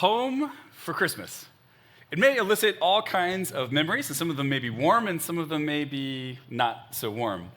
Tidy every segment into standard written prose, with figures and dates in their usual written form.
home for Christmas. It may elicit all kinds of memories, and some of them may be warm, and some of them may be not so warm.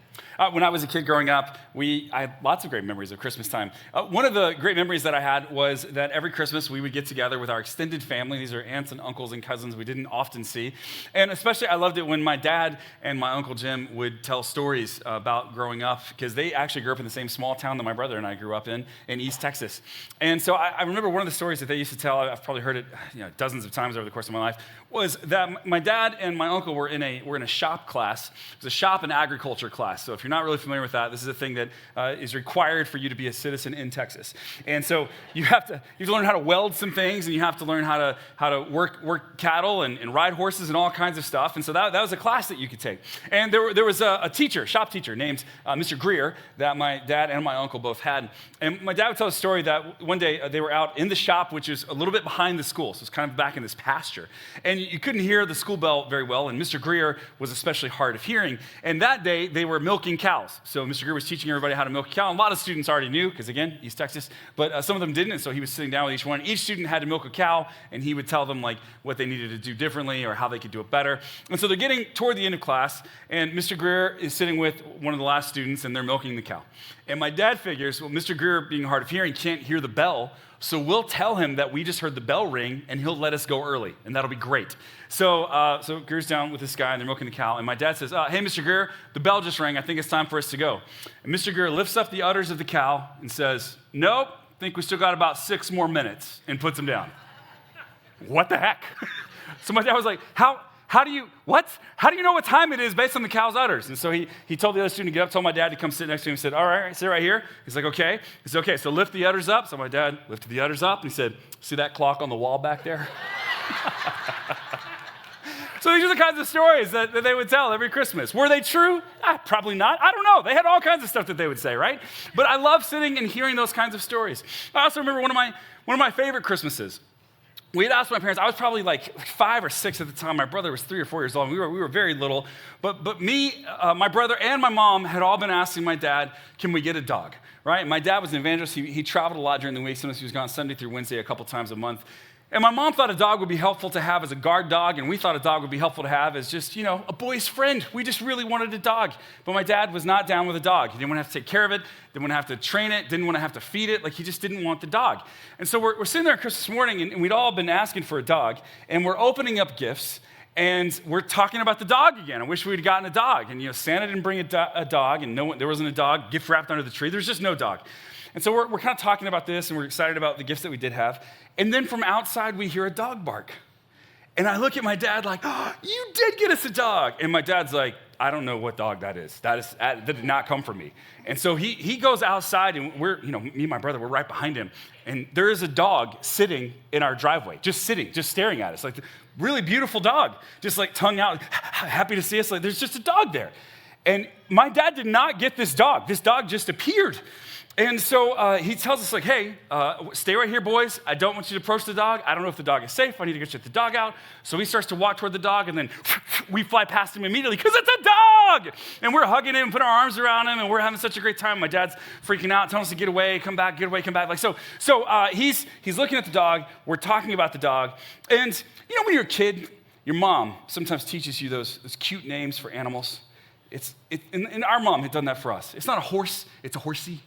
When I was a kid growing up, I had lots of great memories of Christmas time. One of the great memories that I had was that every Christmas we would get together with our extended family. These are aunts and uncles and cousins we didn't often see. And especially I loved it when my dad and my Uncle Jim would tell stories about growing up, because they actually grew up in the same small town that my brother and I grew up in East Texas. And so I remember one of the stories that they used to tell, I've probably heard it dozens of times over the course of my life, was that my dad and my uncle were in a shop class. It was a shop and agriculture class. So if you're not really familiar with that, this is a thing that is required for you to be a citizen in Texas. And so you have to learn how to weld some things, and you have to learn how to work cattle and ride horses and all kinds of stuff. And so that was a class that you could take. And there was a teacher, shop teacher, named Mr. Greer, that my dad and my uncle both had. And my dad would tell a story that one day they were out in the shop, which is a little bit behind the school. So it's kind of back in this pasture. And you couldn't hear the school bell very well, and Mr. Greer was especially hard of hearing. And that day, they were milking cows. So Mr. Greer was teaching everybody how to milk a cow. And a lot of students already knew, because again, East Texas, but some of them didn't, and so he was sitting down with each one. Each student had to milk a cow, and he would tell them like what they needed to do differently or how they could do it better. And so they're getting toward the end of class, and Mr. Greer is sitting with one of the last students, and they're milking the cow. And my dad figures, well, Mr. Greer, being hard of hearing, can't hear the bell, so we'll tell him that we just heard the bell ring, and he'll let us go early, and that'll be great. So Greer's down with this guy, and they're milking the cow, and my dad says, hey, Mr. Greer, the bell just rang. I think it's time for us to go. And Mr. Greer lifts up the udders of the cow and says, nope, think we still got about 6 more minutes, and puts him down. What the heck? So my dad was like, how do you know what time it is based on the cow's udders? And so he told the other student to get up, told my dad to come sit next to him. He said, all right, sit right here. He's like, okay. He said, okay, so lift the udders up. So my dad lifted the udders up, and he said, see that clock on the wall back there? So these are the kinds of stories that they would tell every Christmas. Were they true? Probably not. I don't know. They had all kinds of stuff that they would say, right? But I love sitting and hearing those kinds of stories. I also remember one of my favorite Christmases. We had asked my parents. I was probably like 5 or 6 at the time. My brother was 3 or 4 years old. We were very little. But me, my brother, and my mom had all been asking my dad, can we get a dog? Right? My dad was an evangelist. He traveled a lot during the week. Sometimes he was gone Sunday through Wednesday a couple times a month. And my mom thought a dog would be helpful to have as a guard dog, and we thought a dog would be helpful to have as just, a boy's friend. We just really wanted a dog. But my dad was not down with a dog. He didn't want to have to take care of it, didn't want to have to train it, didn't want to have to feed it. Like, he just didn't want the dog. And so we're sitting there on Christmas morning, and we'd all been asking for a dog, and we're opening up gifts, and we're talking about the dog again. I wish we'd gotten a dog. And, Santa didn't bring a dog, and there wasn't a dog gift wrapped under the tree. There's just no dog. And so we're kind of talking about this, and we're excited about the gifts that we did have. And then from outside, we hear a dog bark. And I look at my dad like, oh, you did get us a dog. And my dad's like, I don't know what dog that is. That did not come from me. And so he goes outside, and me and my brother, we're right behind him. And there is a dog sitting in our driveway, just staring at us. Like, really beautiful dog, just like tongue out, happy to see us. Like, there's just a dog there. And my dad did not get this dog. This dog just appeared. And so he tells us, like, hey, stay right here, boys. I don't want you to approach the dog. I don't know if the dog is safe. I need to get the dog out. So he starts to walk toward the dog, and then we fly past him immediately because it's a dog. And we're hugging him, putting our arms around him, and we're having such a great time. My dad's freaking out, telling us to get away, come back, get away, come back. Like, so he's looking at the dog. We're talking about the dog. And, when you're a kid, your mom sometimes teaches you those cute names for animals. And our mom had done that for us. It's not a horse, it's a horsey.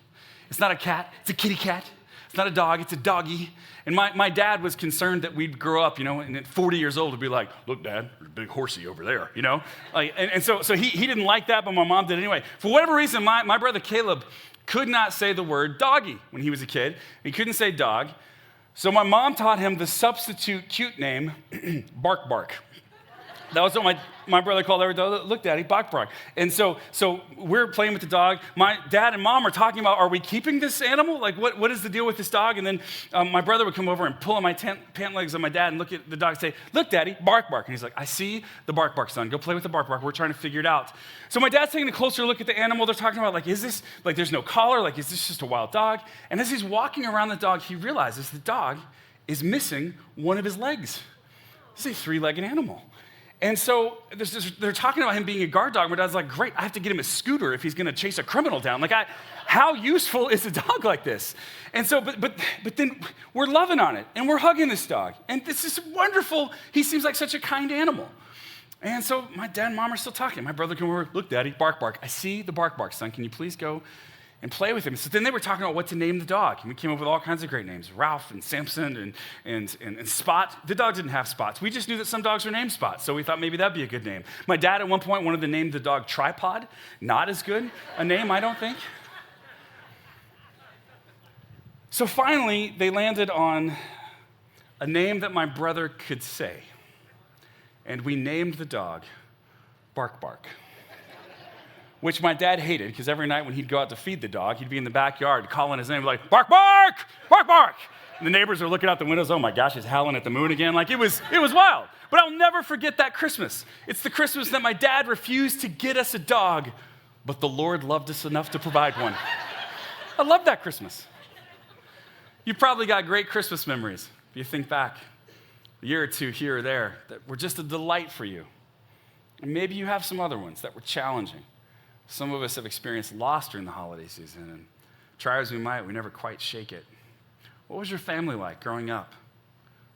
It's not a cat, it's a kitty cat. It's not a dog, it's a doggy. And my dad was concerned that we'd grow up, and at 40 years old, would be like, look, Dad, there's a big horsey over there, Like, and so he didn't like that, but my mom did anyway. For whatever reason, my brother Caleb could not say the word doggy when he was a kid. He couldn't say dog. So my mom taught him the substitute cute name, Bark Bark. That was what my brother called every dog. Look, Daddy, Bark Bark. And so we're playing with the dog. My dad and mom are talking about, are we keeping this animal? Like, what is the deal with this dog? And then my brother would come over and pull on my pant legs on my dad and look at the dog and say, look, Daddy, Bark Bark. And he's like, I see the Bark Bark, son. Go play with the Bark Bark. We're trying to figure it out. So my dad's taking a closer look at the animal. They're talking about, like, is this, like, there's no collar? Like, is this just a wild dog? And as he's walking around the dog, he realizes the dog is missing one of his legs. This is a 3-legged animal. And so they're talking about him being a guard dog. My dad's like, great, I have to get him a scooter if he's going to chase a criminal down. Like, how useful is a dog like this? And so, but then we're loving on it, and we're hugging this dog. And this is wonderful. He seems like such a kind animal. And so my dad and mom are still talking. My brother came over, look, Daddy, bark, bark. I see the bark, bark, son. Can you please go and play with him? So then they were talking about what to name the dog. And we came up with all kinds of great names, Ralph and Samson and Spot. The dog didn't have spots. We just knew that some dogs were named Spot, so we thought maybe that'd be a good name. My dad at one point wanted to name the dog Tripod. Not as good a name, I don't think. So finally, they landed on a name that my brother could say. And we named the dog Bark Bark, which my dad hated because every night when he'd go out to feed the dog, he'd be in the backyard calling his name like, Bark Bark, Bark Bark. And the neighbors are looking out the windows, oh my gosh, he's howling at the moon again. Like it was wild. But I'll never forget that Christmas. It's the Christmas that my dad refused to get us a dog, but the Lord loved us enough to provide one. I love that Christmas. You've probably got great Christmas memories if you think back a year or two here or there that were just a delight for you. And maybe you have some other ones that were challenging. Some of us have experienced loss during the holiday season, and try as we might, we never quite shake it. What was your family like growing up?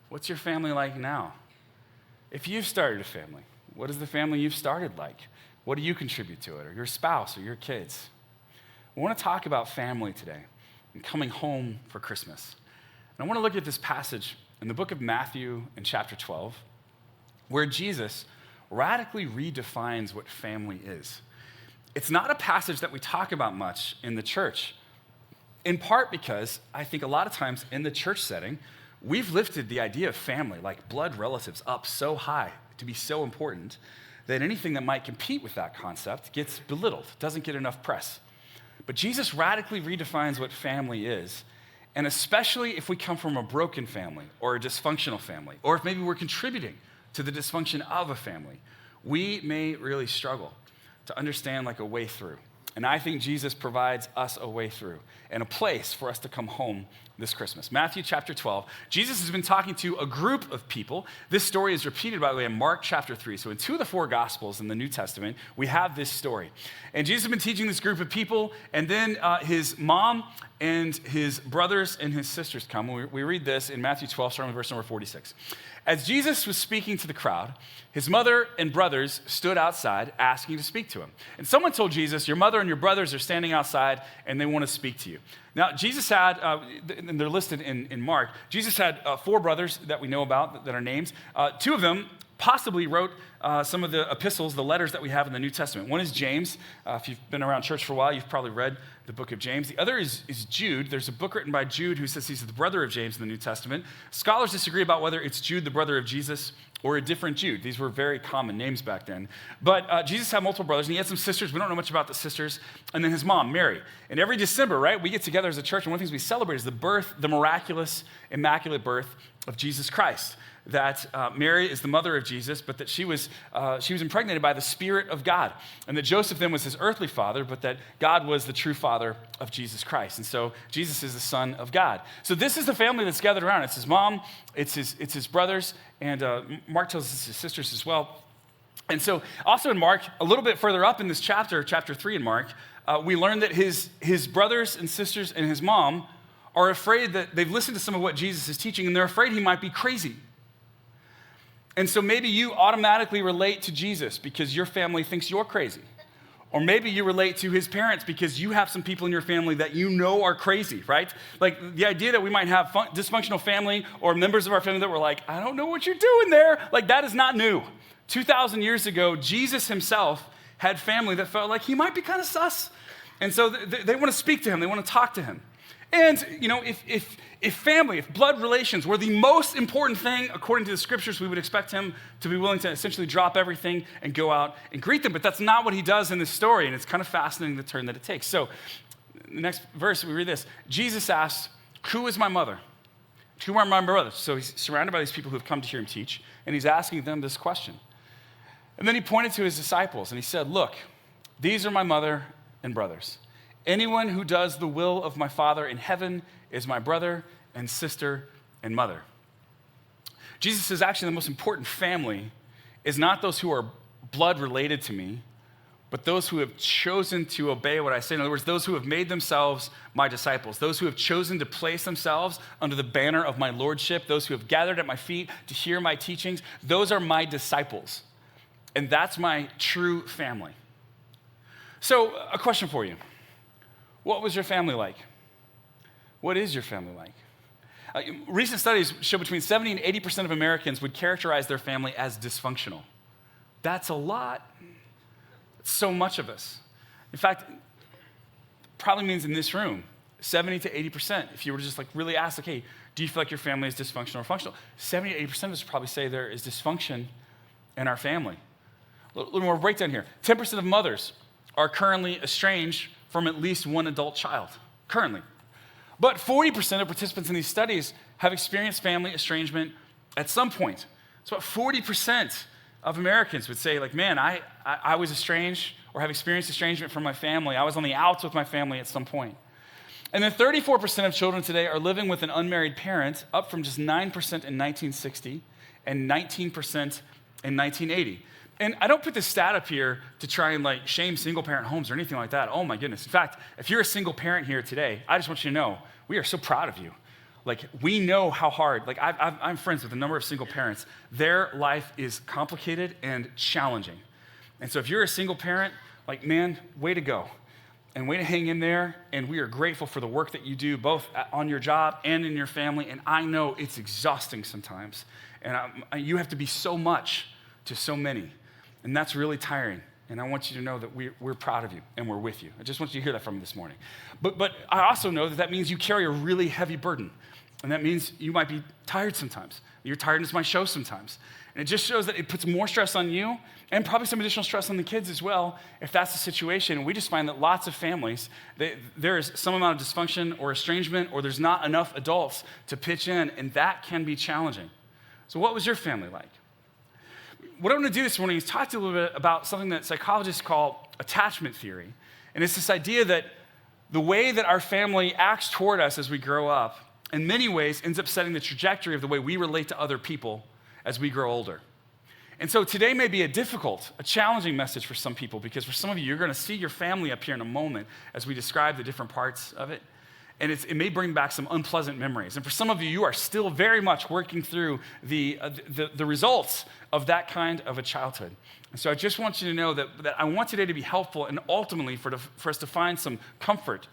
What's your family like now? If you've started a family, what is the family you've started like? What do you contribute to it, or your spouse, or your kids? I want to talk about family today and coming home for Christmas. And I want to look at this passage in the book of Matthew in chapter 12, where Jesus radically redefines what family is. It's not a passage that we talk about much in the church, in part because I think a lot of times in the church setting, we've lifted the idea of family, like blood relatives, up so high to be so important that anything that might compete with that concept gets belittled, doesn't get enough press. But Jesus radically redefines what family is. And especially if we come from a broken family or a dysfunctional family, or if maybe we're contributing to the dysfunction of a family, we may really struggle to understand like a way through. And I think Jesus provides us a way through and a place for us to come home this Christmas. Matthew chapter 12, Jesus has been talking to a group of people. This story is repeated, by the way, in Mark chapter 3. So in 2 of the 4 Gospels in the New Testament, we have this story. And Jesus has been teaching this group of people, and then his mom and his brothers and his sisters come. We read this in Matthew 12, starting with verse number 46. As Jesus was speaking to the crowd, his mother and brothers stood outside asking to speak to him. And someone told Jesus, your mother and your brothers are standing outside and they want to speak to you. Now, Jesus had, and they're listed in Mark, Jesus had 4 brothers that we know about that are named. 2 of them possibly wrote some of the epistles, the letters that we have in the New Testament. One is James. If you've been around church for a while, you've probably read the book of James. The other is Jude. There's a book written by Jude who says he's the brother of James in the New Testament. Scholars disagree about whether it's Jude, the brother of Jesus, or a different Jude. These were very common names back then. But Jesus had multiple brothers, and he had some sisters. We don't know much about the sisters. And then his mom, Mary. And every December, right, we get together as a church, and one of the things we celebrate is the birth, the miraculous, immaculate birth of Jesus Christ. That Mary is the mother of Jesus, but that she was impregnated by the Spirit of God. And that Joseph then was his earthly father, but that God was the true father of Jesus Christ. And so Jesus is the Son of God. So this is the family that's gathered around. It's his mom, it's his brothers, and Mark tells us his sisters as well. And so also in Mark, a little bit further up in this chapter 3 in Mark, we learn that his brothers and sisters and his mom are afraid that they've listened to some of what Jesus is teaching, and they're afraid he might be crazy. And so maybe you automatically relate to Jesus because your family thinks you're crazy. Or maybe you relate to his parents because you have some people in your family that you know are crazy, right? Like the idea that we might have dysfunctional family or members of our family that were like, I don't know what you're doing there. Like that is not new. 2,000 years ago, Jesus himself had family that felt like he might be kind of sus. And so they want to speak to him. They want to talk to him. And, you know, if family, if blood relations were the most important thing, according to the scriptures, we would expect him to be willing to essentially drop everything and go out and greet them. But that's not what he does in this story, and it's kind of fascinating the turn that it takes. So, the next verse, we read this. Jesus asks, who is my mother? Who are my brothers? So he's surrounded by these people who have come to hear him teach, and he's asking them this question. And then he pointed to his disciples, and he said, look, these are my mother and brothers. Anyone who does the will of my Father in heaven is my brother and sister and mother. Jesus says actually the most important family is not those who are blood related to me, but those who have chosen to obey what I say. In other words, those who have made themselves my disciples, those who have chosen to place themselves under the banner of my lordship, those who have gathered at my feet to hear my teachings, those are my disciples. And that's my true family. So, a question for you. What was your family like? What is your family like? Recent studies show between 70 and 80% of Americans would characterize their family as dysfunctional. That's a lot. So much of us. In fact, probably means in this room, 70 to 80%, if you were to just like really ask, like, hey, do you feel like your family is dysfunctional or functional? 70 to 80% of us would probably say there is dysfunction in our family. A little more breakdown here. 10% of mothers are currently estranged from at least one adult child, currently. But 40% of participants in these studies have experienced family estrangement at some point. So about 40% of Americans would say, like, man, I was estranged or have experienced estrangement from my family. I was on the outs with my family at some point. And then 34% of children today are living with an unmarried parent, up from just 9% in 1960 and 19% in 1980. And I don't put this stat up here to try and like shame single parent homes or anything like that. Oh my goodness. In fact, if you're a single parent here today, I just want you to know, we are so proud of you. Like, we know how hard, like I'm friends with a number of single parents. Their life is complicated and challenging. And so if you're a single parent, like, man, way to go. And way to hang in there. And we are grateful for the work that you do, both on your job and in your family. And I know it's exhausting sometimes. And you have to be so much to so many. And that's really tiring. And I want you to know that we're proud of you and we're with you. I just want you to hear that from me this morning. But I also know that means you carry a really heavy burden. And that means you might be tired sometimes. Your tiredness might show sometimes. And it just shows that it puts more stress on you and probably some additional stress on the kids as well, if that's the situation. And we just find that lots of families, there is some amount of dysfunction or estrangement, or there's not enough adults to pitch in, and that can be challenging. So what was your family like? What I want to do this morning is talk to you a little bit about something that psychologists call attachment theory. And it's this idea that the way that our family acts toward us as we grow up, in many ways, ends up setting the trajectory of the way we relate to other people as we grow older. And so today may be a challenging message for some people, because for some of you, you're going to see your family up here in a moment as we describe the different parts of it. And it may bring back some unpleasant memories. And for some of you, you are still very much working through the results of that kind of a childhood. And so I just want you to know that I want today to be helpful and ultimately for us to find some comfort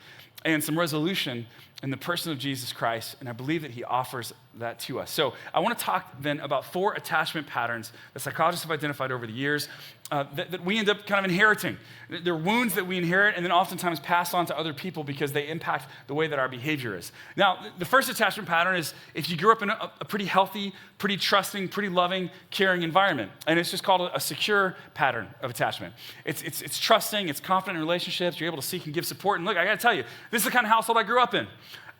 and some resolution in the person of Jesus Christ, and I believe that he offers that to us. So I want to talk then about 4 attachment patterns that psychologists have identified over the years that we end up kind of inheriting. They're wounds that we inherit and then oftentimes pass on to other people because they impact the way that our behavior is. Now, the first attachment pattern is if you grew up in a pretty healthy, pretty trusting, pretty loving, caring environment, and it's just called a secure pattern of attachment. It's trusting, it's confident in relationships, you're able to seek and give support. And look, I got to tell you, this is the kind of household I grew up in.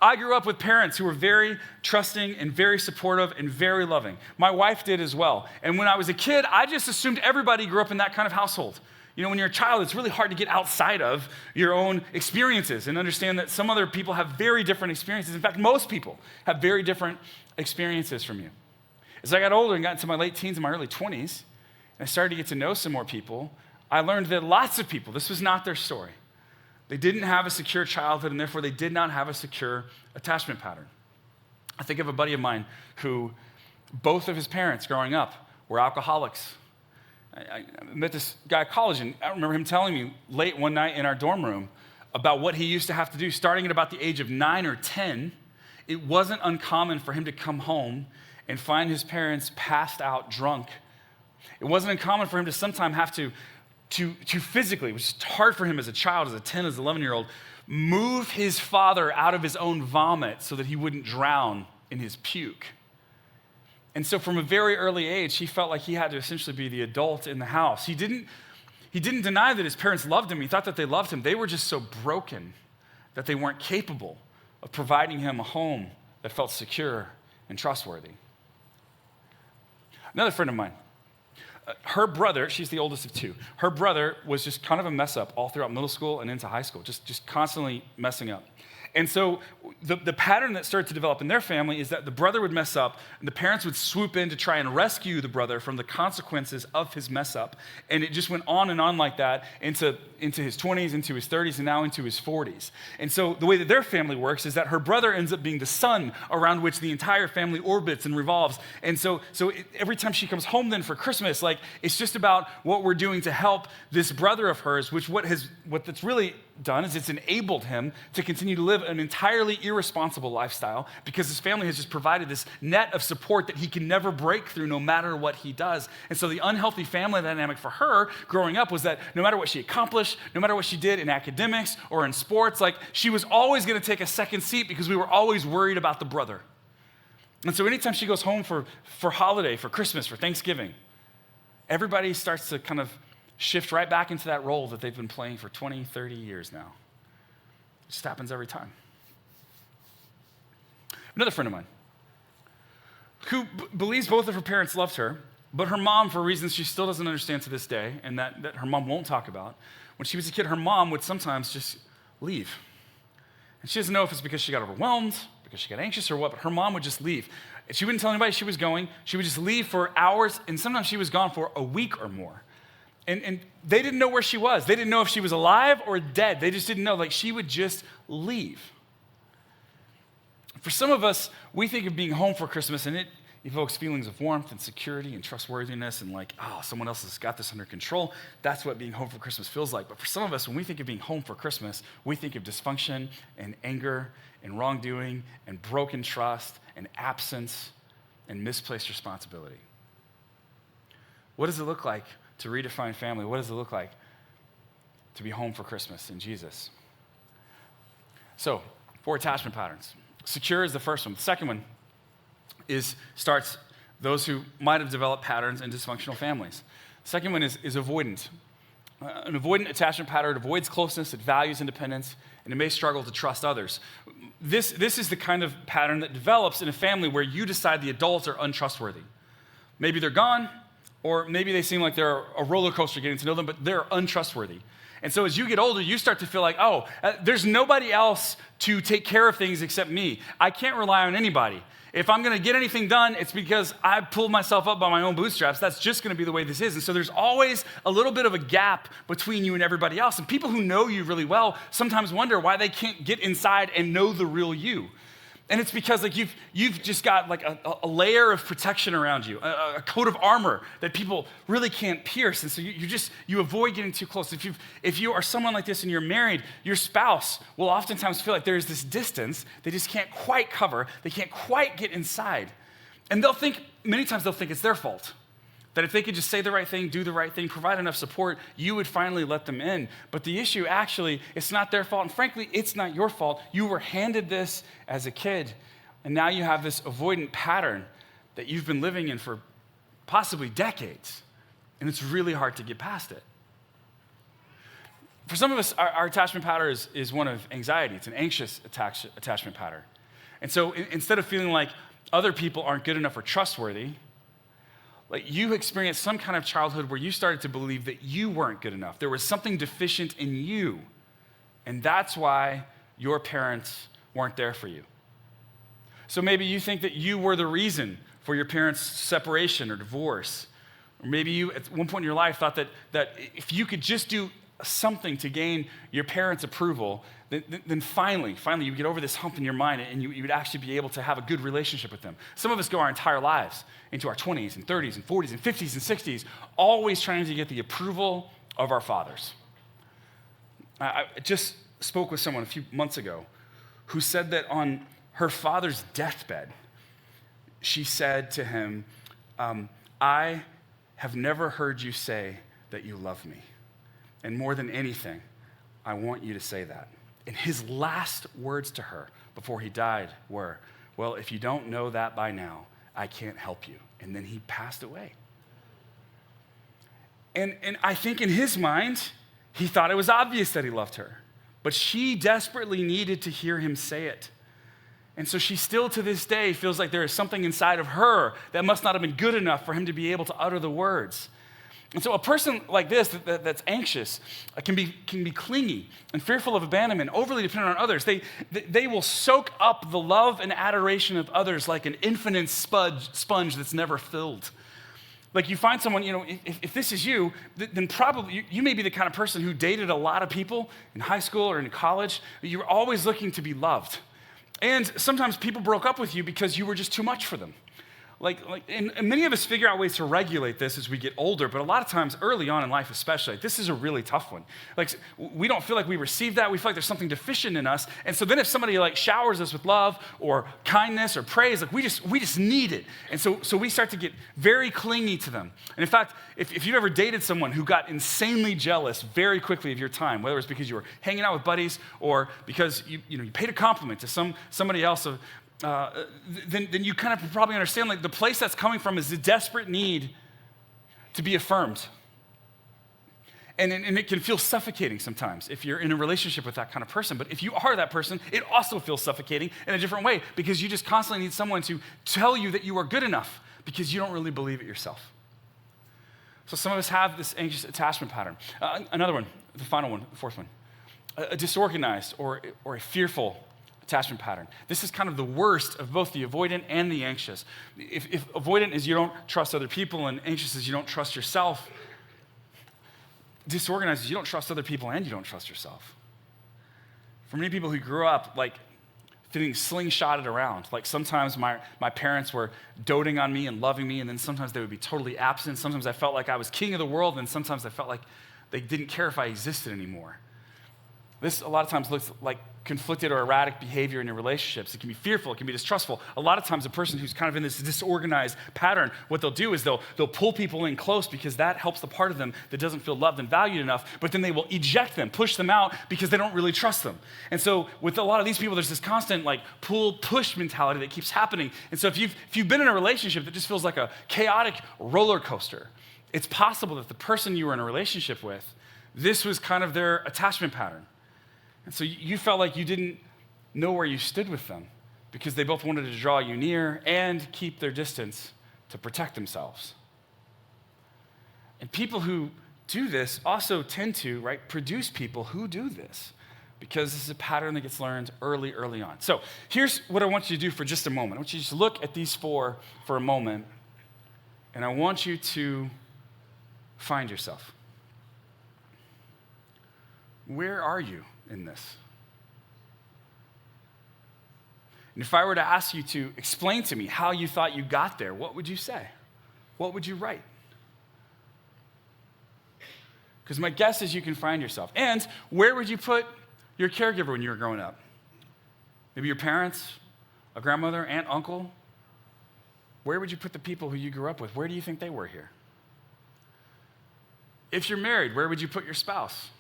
I grew up with parents who were very trusting and very supportive and very loving. My wife did as well. And when I was a kid, I just assumed everybody grew up in that kind of household. You know, when you're a child, it's really hard to get outside of your own experiences and understand that some other people have very different experiences. In fact, most people have very different experiences from you. As I got older and got into my late teens and my early 20s, and I started to get to know some more people, I learned that lots of people, this was not their story. They didn't have a secure childhood, and therefore they did not have a secure attachment pattern. I think of a buddy of mine who both of his parents growing up were alcoholics. I met this guy at college, and I remember him telling me late one night in our dorm room about what he used to have to do. Starting at about the age of 9 or 10, it wasn't uncommon for him to come home and find his parents passed out drunk. It wasn't uncommon for him to sometimes have to physically, which is hard for him as a child, as a 10, as an 11-year-old, move his father out of his own vomit so that he wouldn't drown in his puke. And so from a very early age, he felt like he had to essentially be the adult in the house. He didn't deny that his parents loved him. He thought that they loved him. They were just so broken that they weren't capable of providing him a home that felt secure and trustworthy. Another friend of mine, her brother, she's the oldest of 2. Her brother was just kind of a mess up all throughout middle school and into high school, just constantly messing up. And so the pattern that started to develop in their family is that the brother would mess up, and the parents would swoop in to try and rescue the brother from the consequences of his mess up. And it just went on and on like that into his 20s, into his 30s, and now into his 40s. And so the way that their family works is that her brother ends up being the sun around which the entire family orbits and revolves. And so every time she comes home then for Christmas, like, it's just about what we're doing to help this brother of hers, which what that's really done is it's enabled him to continue to live an entirely irresponsible lifestyle because his family has just provided this net of support that he can never break through no matter what he does. And so the unhealthy family dynamic for her growing up was that no matter what she accomplished, no matter what she did in academics or in sports, like, she was always going to take a second seat because we were always worried about the brother. And so anytime she goes home for holiday, for Christmas, for Thanksgiving, everybody starts to kind of shift right back into that role that they've been playing for 20, 30 years now. It just happens every time. Another friend of mine who believes both of her parents loved her, but her mom, for reasons she still doesn't understand to this day, and that her mom won't talk about, when she was a kid, her mom would sometimes just leave. And she doesn't know if it's because she got overwhelmed, because she got anxious or what, but her mom would just leave. And she wouldn't tell anybody she was going. She would just leave for hours, and sometimes she was gone for a week or more. And they didn't know where she was. They didn't know if she was alive or dead. They just didn't know. Like, she would just leave. For some of us, we think of being home for Christmas, and it evokes feelings of warmth and security and trustworthiness and like, oh, someone else has got this under control. That's what being home for Christmas feels like. But for some of us, when we think of being home for Christmas, we think of dysfunction and anger and wrongdoing and broken trust and absence and misplaced responsibility. What does it look like to redefine family? What does it look like to be home for Christmas in Jesus? So, 4 attachment patterns. Secure is the first one. The second one starts those who might have developed patterns in dysfunctional families. The second one is avoidant. An avoidant attachment pattern avoids closeness, it values independence, and it may struggle to trust others. This is the kind of pattern that develops in a family where you decide the adults are untrustworthy. Maybe they're gone, or maybe they seem like they're a roller coaster getting to know them, but they're untrustworthy. And so as you get older, you start to feel like, there's nobody else to take care of things except me. I can't rely on anybody. If I'm going to get anything done, it's because I pulled myself up by my own bootstraps. That's just going to be the way this is. And so there's always a little bit of a gap between you and everybody else. And people who know you really well sometimes wonder why they can't get inside and know the real you. And it's because like you've just got like a layer of protection around you, a coat of armor that people really can't pierce. And so you avoid getting too close. If you are someone like this and you're married, your spouse will oftentimes feel like there's this distance they just can't quite cover. They can't quite get inside. And many times they'll think it's their fault. That if they could just say the right thing, do the right thing, provide enough support, you would finally let them in. But the issue actually, it's not their fault. And frankly, it's not your fault. You were handed this as a kid. And now you have this avoidant pattern that you've been living in for possibly decades. And it's really hard to get past it. For some of us, our attachment pattern is one of anxiety. It's an anxious attachment pattern. And so instead of feeling like other people aren't good enough or trustworthy, like you experienced some kind of childhood where you started to believe that you weren't good enough. There was something deficient in you. And that's why your parents weren't there for you. So maybe you think that you were the reason for your parents' separation or divorce. Or maybe you, at one point in your life, thought that if you could just do something to gain your parents' approval, then finally you get over this hump in your mind and you would actually be able to have a good relationship with them. Some of us go our entire lives into our 20s and 30s and 40s and 50s and 60s, always trying to get the approval of our fathers. I just spoke with someone a few months ago who said that on her father's deathbed, she said to him, I have never heard you say that you love me. And more than anything, I want you to say that. And his last words to her before he died were, well, if you don't know that by now, I can't help you. And then he passed away. And I think in his mind, he thought it was obvious that he loved her. But she desperately needed to hear him say it. And so she still to this day feels like there is something inside of her that must not have been good enough for him to be able to utter the words. And so a person like this that's anxious can be clingy and fearful of abandonment, overly dependent on others. They will soak up the love and adoration of others like an infinite sponge that's never filled. Like you find someone, if this is you, then probably you may be the kind of person who dated a lot of people in high school or in college. You're always looking to be loved. And sometimes people broke up with you because you were just too much for them. And many of us figure out ways to regulate this as we get older, but a lot of times early on in life especially, this is a really tough one. We don't feel like we receive that. We feel like there's something deficient in us. And so then if somebody showers us with love or kindness or praise, we just need it. And so we start to get very clingy to them. And in fact, if you've ever dated someone who got insanely jealous very quickly of your time, whether it's because you were hanging out with buddies or because you paid a compliment to somebody else, then you kind of probably understand the place that's coming from is a desperate need to be affirmed. And it can feel suffocating sometimes if you're in a relationship with that kind of person. But if you are that person, it also feels suffocating in a different way because you just constantly need someone to tell you that you are good enough because you don't really believe it yourself. So some of us have this anxious attachment pattern. Another one, the final one, the fourth one, a disorganized or a fearful attachment pattern. This is kind of the worst of both the avoidant and the anxious. If avoidant is you don't trust other people and anxious is you don't trust yourself, disorganized is you don't trust other people and you don't trust yourself. For many people who grew up feeling slingshotted around, sometimes my parents were doting on me and loving me, and then sometimes they would be totally absent. Sometimes I felt like I was king of the world, and sometimes I felt like they didn't care if I existed anymore. This a lot of times looks like conflicted or erratic behavior in your relationships. It can be fearful, it can be distrustful. A lot of times a person who's kind of in this disorganized pattern, what they'll do is they'll pull people in close because that helps the part of them that doesn't feel loved and valued enough, but then they will eject them, push them out because they don't really trust them. And so with a lot of these people, there's this constant pull-push mentality that keeps happening. And so if you've been in a relationship that just feels like a chaotic roller coaster, it's possible that the person you were in a relationship with, this was kind of their attachment pattern. And so you felt like you didn't know where you stood with them because they both wanted to draw you near and keep their distance to protect themselves. And people who do this also tend to, produce people who do this because this is a pattern that gets learned early on. So here's what I want you to do for just a moment. I want you to just look at these four for a moment, and I want you to find yourself. Where are you in this? And if I were to ask you to explain to me how you thought you got there, what would you say? What would you write? Because my guess is you can find yourself. And where would you put your caregiver when you were growing up? Maybe your parents, a grandmother, aunt, uncle? Where would you put the people who you grew up with? Where do you think they were here? If you're married, where would you put your spouse?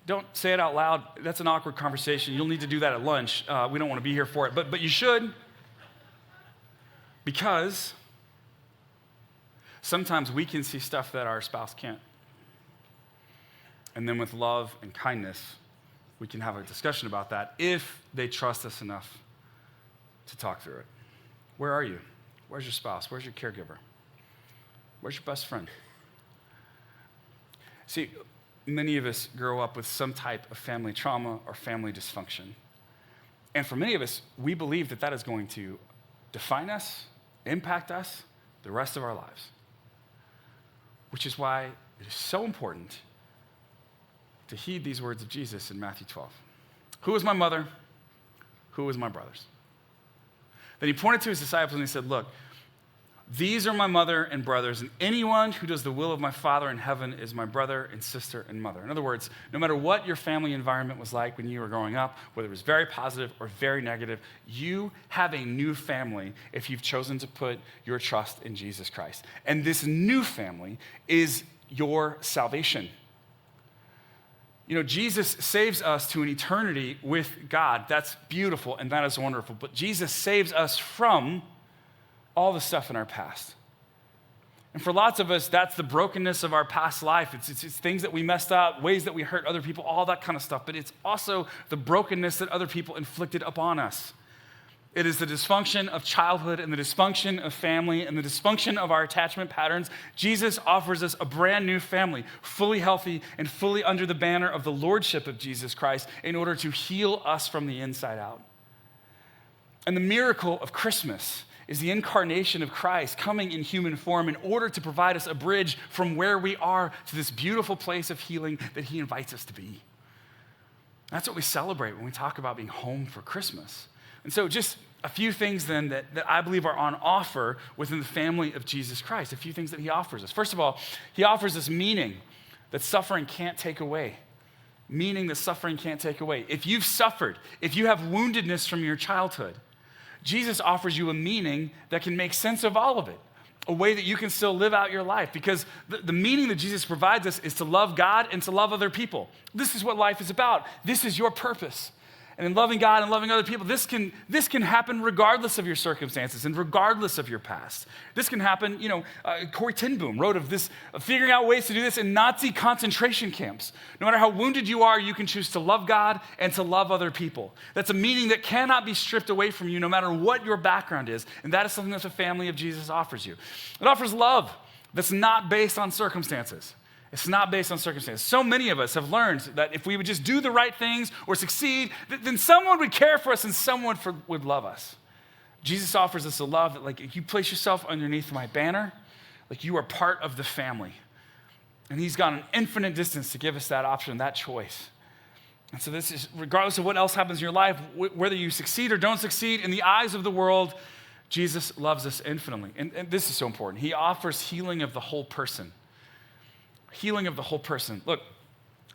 Don't say it out loud. That's an awkward conversation. You'll need to do that at lunch. We don't want to be here for it, but you should. Because sometimes we can see stuff that our spouse can't. And then with love and kindness, we can have a discussion about that if they trust us enough to talk through it. Where are you? Where's your spouse? Where's your caregiver? Where's your best friend? See, many of us grow up with some type of family trauma or family dysfunction. And for many of us, we believe that is going to define us, impact us the rest of our lives. Which is why it is so important to heed these words of Jesus in Matthew 12. Who is my mother? Who is my brothers? Then he pointed to his disciples and he said, look, these are my mother and brothers, and anyone who does the will of my Father in heaven is my brother and sister and mother. In other words, no matter what your family environment was like when you were growing up, whether it was very positive or very negative, you have a new family if you've chosen to put your trust in Jesus Christ. And this new family is your salvation. You know, Jesus saves us to an eternity with God. That's beautiful and that is wonderful. But Jesus saves us from all the stuff in our past. And for lots of us, that's the brokenness of our past life. It's things that we messed up, ways that we hurt other people, all that kind of stuff. But it's also the brokenness that other people inflicted upon us. It is the dysfunction of childhood and the dysfunction of family and the dysfunction of our attachment patterns. Jesus offers us a brand new family, fully healthy and fully under the banner of the lordship of Jesus Christ in order to heal us from the inside out. And the miracle of Christmas is the incarnation of Christ coming in human form in order to provide us a bridge from where we are to this beautiful place of healing that he invites us to be. That's what we celebrate when we talk about being home for Christmas. And so just a few things then that I believe are on offer within the family of Jesus Christ, a few things that he offers us. First of all, he offers us meaning that suffering can't take away. Meaning that suffering can't take away. If you've suffered, if you have woundedness from your childhood, Jesus offers you a meaning that can make sense of all of it, a way that you can still live out your life, because the meaning that Jesus provides us is to love God and to love other people. This is what life is about. This is your purpose. And in loving God and loving other people, this can happen regardless of your circumstances and regardless of your past. This can happen, Corrie ten Boom wrote of figuring out ways to do this in Nazi concentration camps. No matter how wounded you are, you can choose to love God and to love other people. That's a meaning that cannot be stripped away from you no matter what your background is. And that is something that the family of Jesus offers you. It offers love that's not based on circumstances. It's not based on circumstances. So many of us have learned that if we would just do the right things or succeed, then someone would care for us and someone would love us. Jesus offers us a love that, if you place yourself underneath my banner, you are part of the family. And he's gone an infinite distance to give us that option, that choice. And so this is, regardless of what else happens in your life, whether you succeed or don't succeed, in the eyes of the world, Jesus loves us infinitely. And this is so important. He offers healing of the whole person. Healing of the whole person. Look,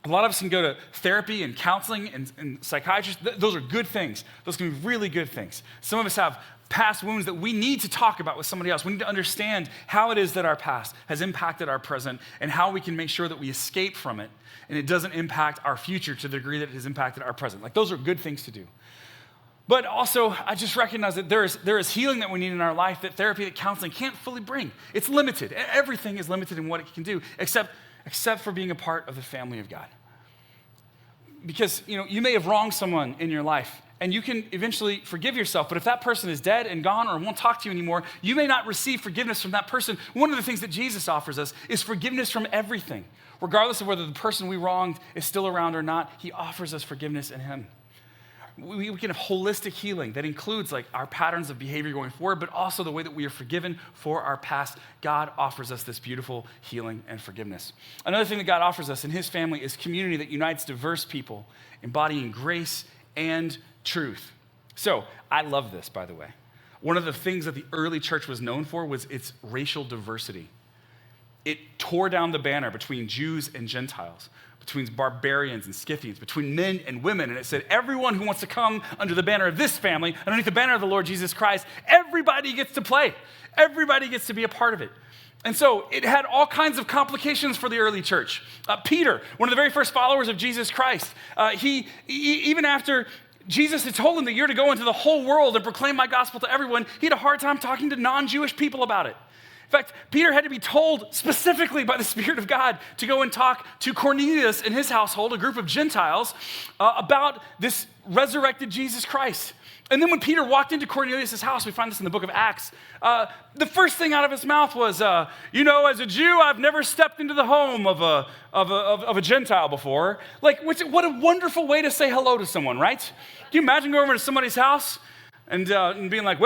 a lot of us can go to therapy and counseling and psychiatrists. Those are good things. Those can be really good things. Some of us have past wounds that we need to talk about with somebody else. We need to understand how it is that our past has impacted our present and how we can make sure that we escape from it and it doesn't impact our future to the degree that it has impacted our present. Those are good things to do. But also, I just recognize that there is healing that we need in our life that therapy, that counseling can't fully bring. It's limited. Everything is limited in what it can do, except for being a part of the family of God. Because, you may have wronged someone in your life, and you can eventually forgive yourself, but if that person is dead and gone or won't talk to you anymore, you may not receive forgiveness from that person. One of the things that Jesus offers us is forgiveness from everything. Regardless of whether the person we wronged is still around or not, he offers us forgiveness in him. We can have holistic healing that includes our patterns of behavior going forward, but also the way that we are forgiven for our past. God offers us this beautiful healing and forgiveness. Another thing that God offers us in his family is community that unites diverse people, embodying grace and truth. So I love this, by the way. One of the things that the early church was known for was its racial diversity. It tore down the banner between Jews and Gentiles, between barbarians and Scythians, between men and women. And it said, everyone who wants to come under the banner of this family, underneath the banner of the Lord Jesus Christ, everybody gets to play. Everybody gets to be a part of it. And so it had all kinds of complications for the early church. Peter, one of the very first followers of Jesus Christ, even after Jesus had told him that you're to go into the whole world and proclaim my gospel to everyone, he had a hard time talking to non-Jewish people about it. In fact, Peter had to be told specifically by the Spirit of God to go and talk to Cornelius and his household, a group of Gentiles, about this resurrected Jesus Christ. And then when Peter walked into Cornelius' house, we find this in the book of Acts, the first thing out of his mouth was, as a Jew, I've never stepped into the home of a Gentile before. What a wonderful way to say hello to someone, right? Can you imagine going over to somebody's house and being like,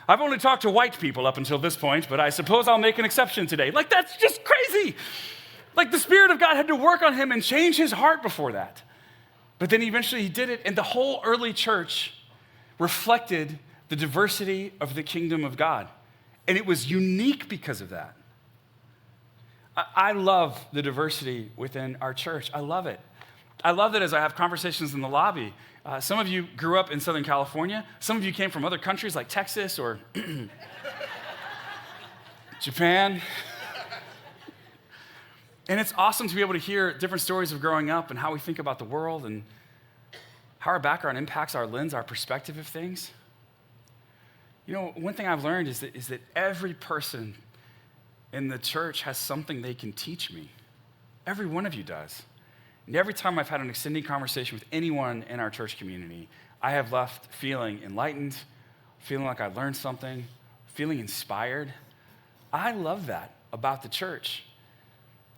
I've only talked to white people up until this point, but I suppose I'll make an exception today. That's just crazy. The Spirit of God had to work on him and change his heart before that. But then eventually he did it, and the whole early church reflected the diversity of the kingdom of God. And it was unique because of that. I love the diversity within our church. I love it. I love that as I have conversations in the lobby. Some of you grew up in Southern California. Some of you came from other countries like Texas or Japan. And it's awesome to be able to hear different stories of growing up and how we think about the world and how our background impacts our lens, our perspective of things. One thing I've learned is that every person in the church has something they can teach me. Every one of you does. And every time I've had an extended conversation with anyone in our church community, I have left feeling enlightened, feeling like I learned something, feeling inspired. I love that about the church.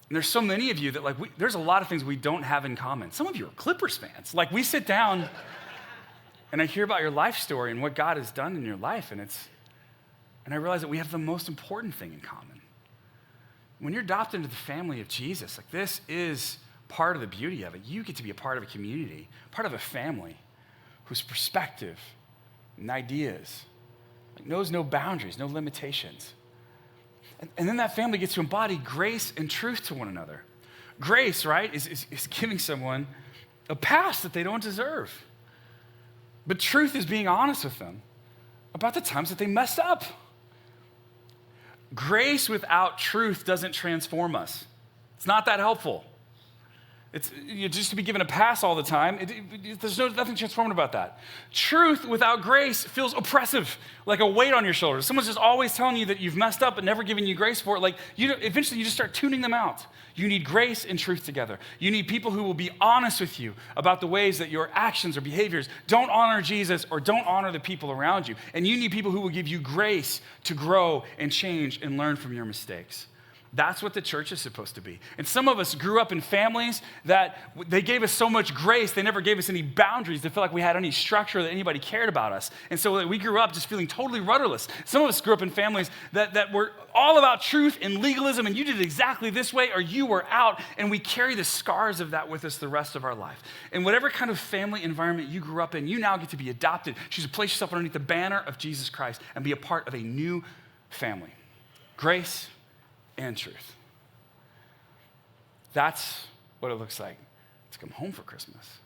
And there's so many of you that there's a lot of things we don't have in common. Some of you are Clippers fans. Like we sit down and I hear about your life story and what God has done in your life, and I realize that we have the most important thing in common. When you're adopted into the family of Jesus, like this is part of the beauty of it. You get to be a part of a community, part of a family whose perspective and ideas knows no boundaries, no limitations. And then that family gets to embody grace and truth to one another. Grace, right, is giving someone a pass that they don't deserve. But truth is being honest with them about the times that they messed up. Grace without truth doesn't transform us. It's not that helpful. It's just to be given a pass all the time. There's nothing transformative about that. Truth without grace feels oppressive, like a weight on your shoulders. Someone's just always telling you that you've messed up but never giving you grace for it. Eventually you just start tuning them out. You need grace and truth together. You need people who will be honest with you about the ways that your actions or behaviors don't honor Jesus or don't honor the people around you. And you need people who will give you grace to grow and change and learn from your mistakes. That's what the church is supposed to be. And some of us grew up in families that they gave us so much grace, they never gave us any boundaries to feel like we had any structure, that anybody cared about us. And so we grew up just feeling totally rudderless. Some of us grew up in families that were all about truth and legalism, and you did it exactly this way or you were out, and we carry the scars of that with us the rest of our life. And whatever kind of family environment you grew up in, you now get to be adopted. Choose to place yourself underneath the banner of Jesus Christ and be a part of a new family. Grace and truth. That's what it looks like to come home for Christmas.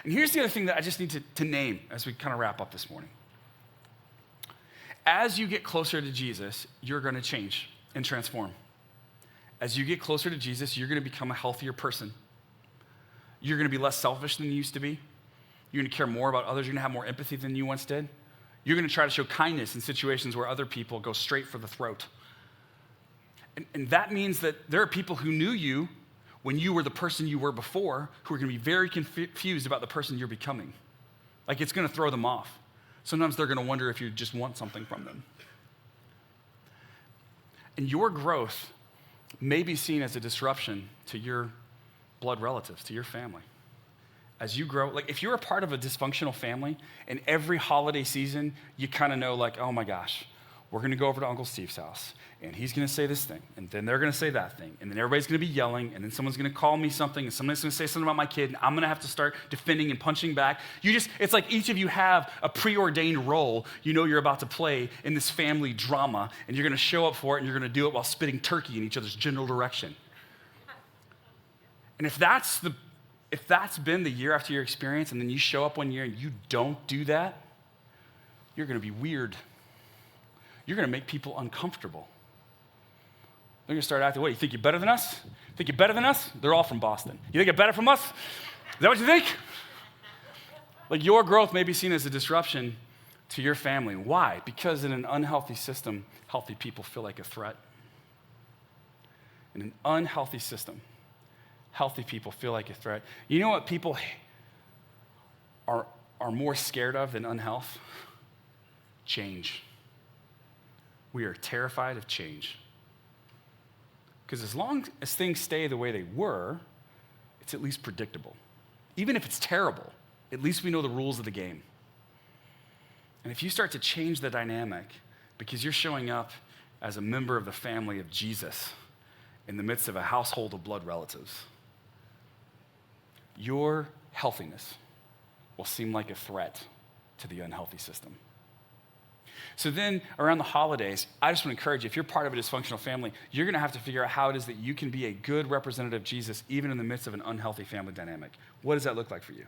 And here's the other thing that I just need to name as we kind of wrap up this morning. As you get closer to Jesus, you're going to change and transform. As you get closer to Jesus, you're going to become a healthier person. You're going to be less selfish than you used to be. You're going to care more about others. You're going to have more empathy than you once did. You're going to try to show kindness in situations where other people go straight for the throat. And that means that there are people who knew you when you were the person you were before who are going to be very confused about the person you're becoming. Like it's going to throw them off. Sometimes they're going to wonder if you just want something from them. And your growth may be seen as a disruption to your blood relatives, to your family. As you grow, like if you're a part of a dysfunctional family and every holiday season, you kind of know like, oh my gosh, we're going to go over to Uncle Steve's house, and he's going to say this thing, and then they're going to say that thing, and then everybody's going to be yelling, and then someone's going to call me something, and someone's going to say something about my kid, and I'm going to have to start defending and punching back. It's like each of you have a preordained role you know you're about to play in this family drama, and you're going to show up for it, and you're going to do it while spitting turkey in each other's general direction. And if that's been the year after your experience, and then you show up one year and you don't do that, you're going to be weird. You're going to make people uncomfortable. They're going to start acting, what, you think you're better than us? Think you're better than us? They're all from Boston. You think you're better from us? Is that what you think? Like your growth may be seen as a disruption to your family. Why? Because in an unhealthy system, healthy people feel like a threat. In an unhealthy system, healthy people feel like a threat. You know what people are more scared of than unhealth? Change. We are terrified of change. Because as long as things stay the way they were, it's at least predictable. Even if it's terrible, at least we know the rules of the game. And if you start to change the dynamic because you're showing up as a member of the family of Jesus in the midst of a household of blood relatives, your healthiness will seem like a threat to the unhealthy system. So then around the holidays, I just want to encourage you, if you're part of a dysfunctional family, you're going to have to figure out how it is that you can be a good representative of Jesus even in the midst of an unhealthy family dynamic. What does that look like for you?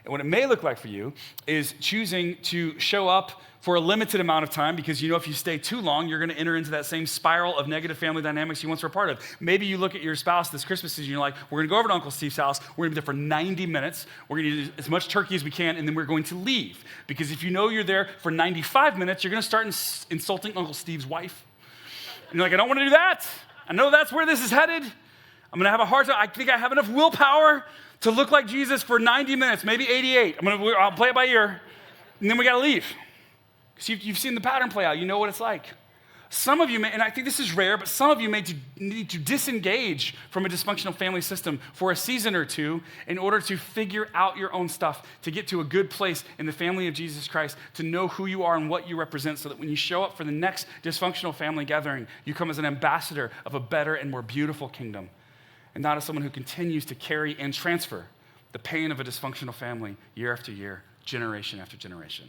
And what it may look like for you is choosing to show up for a limited amount of time because you know if you stay too long, you're going to enter into that same spiral of negative family dynamics you once were a part of. Maybe you look at your spouse this Christmas season, you're like, we're going to go over to Uncle Steve's house, we're going to be there for 90 minutes, we're going to eat as much turkey as we can, and then we're going to leave. Because if you know you're there for 95 minutes, you're going to start insulting Uncle Steve's wife. And you're like, I don't want to do that. I know that's where this is headed. I'm going to have a hard time. I think I have enough willpower to look like Jesus for 90 minutes, maybe 88. I'll play it by ear, and then we got to leave. Because you've seen the pattern play out. You know what it's like. Some of you may, and I think this is rare, but some of you may need to disengage from a dysfunctional family system for a season or two in order to figure out your own stuff, to get to a good place in the family of Jesus Christ, to know who you are and what you represent, so that when you show up for the next dysfunctional family gathering, you come as an ambassador of a better and more beautiful kingdom, and not as someone who continues to carry and transfer the pain of a dysfunctional family year after year, generation after generation.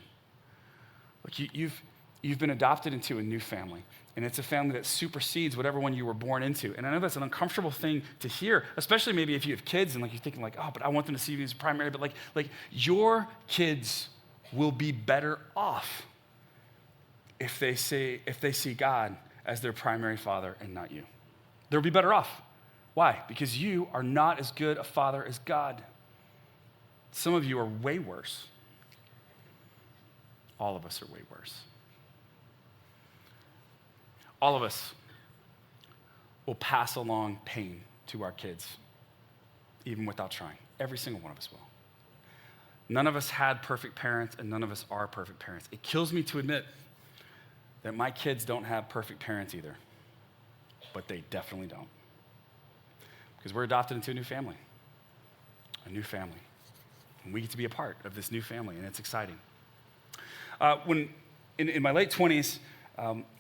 Look, you've been adopted into a new family, and it's a family that supersedes whatever one you were born into. And I know that's an uncomfortable thing to hear, especially maybe if you have kids and like you're thinking like, oh, but I want them to see me as primary. But like your kids will be better off if they see God as their primary father and not you. They'll be better off. Why? Because you are not as good a father as God. Some of you are way worse. All of us are way worse. All of us will pass along pain to our kids, even without trying. Every single one of us will. None of us had perfect parents, and none of us are perfect parents. It kills me to admit that my kids don't have perfect parents either, but they definitely don't. Because we're adopted into a new family. And we get to be a part of this new family, and it's exciting. When in my late 20s,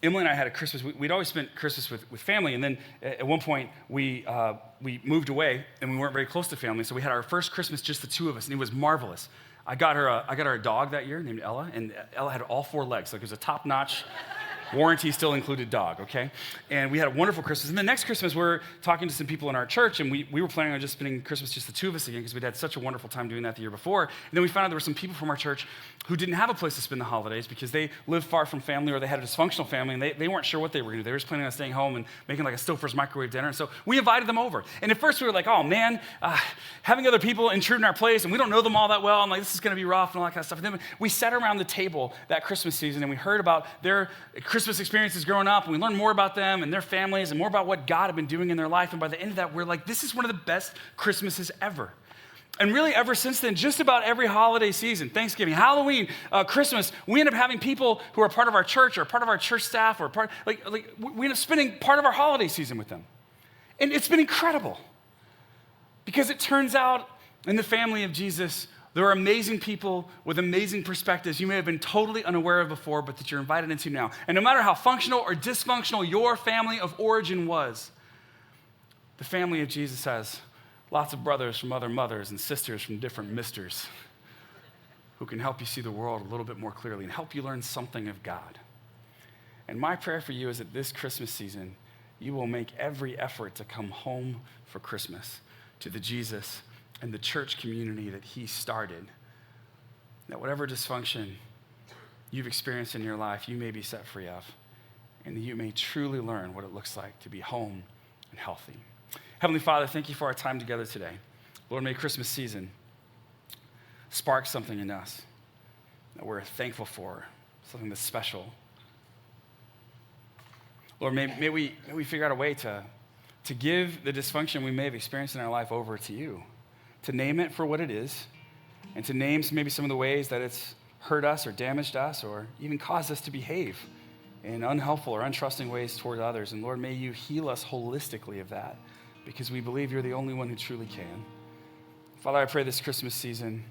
Emily and I had a Christmas. We'd always spent Christmas with family, and then at one point we moved away, and we weren't very close to family. So we had our first Christmas, just the two of us, and it was marvelous. I got her a dog that year named Ella, and Ella had all 4 legs. Like it was a top-notch, warranty still included dog. Okay, and we had a wonderful Christmas. And the next Christmas, we're talking to some people in our church, and we were planning on just spending Christmas just the two of us again because we'd had such a wonderful time doing that the year before. And then we found out there were some people from our church who didn't have a place to spend the holidays because they lived far from family or they had a dysfunctional family, and they weren't sure what they were going to do. They were just planning on staying home and making like a Stouffer's microwave dinner. And so we invited them over. And at first we were like, oh man, having other people intrude in our place, and we don't know them all that well. I'm like, this is going to be rough and all that kind of stuff. And then we sat around the table that Christmas season, and we heard about their Christmas experiences growing up, and we learned more about them and their families and more about what God had been doing in their life. And by the end of that, we're like, this is one of the best Christmases ever. And really, ever since then, just about every holiday season, Thanksgiving, Halloween, Christmas, we end up having people who are part of our church or part of our church staff or we end up spending part of our holiday season with them. And it's been incredible because it turns out in the family of Jesus, there are amazing people with amazing perspectives you may have been totally unaware of before, but that you're invited into now. And no matter how functional or dysfunctional your family of origin was, the family of Jesus has lots of brothers from other mothers and sisters from different misters who can help you see the world a little bit more clearly and help you learn something of God. And my prayer for you is that this Christmas season, you will make every effort to come home for Christmas to the Jesus and the church community that he started. That whatever dysfunction you've experienced in your life, you may be set free of, and that you may truly learn what it looks like to be home and healthy. Heavenly Father, thank you for our time together today. Lord, may Christmas season spark something in us that we're thankful for, something that's special. Lord, may we figure out a way to give the dysfunction we may have experienced in our life over to you, to name it for what it is, and to name maybe some of the ways that it's hurt us or damaged us or even caused us to behave in unhelpful or untrusting ways toward others. And Lord, may you heal us holistically of that, because we believe you're the only one who truly can. Father, I pray this Christmas season,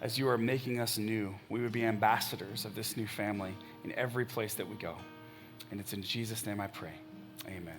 as you are making us new, we would be ambassadors of this new family in every place that we go. And it's in Jesus' name I pray. Amen.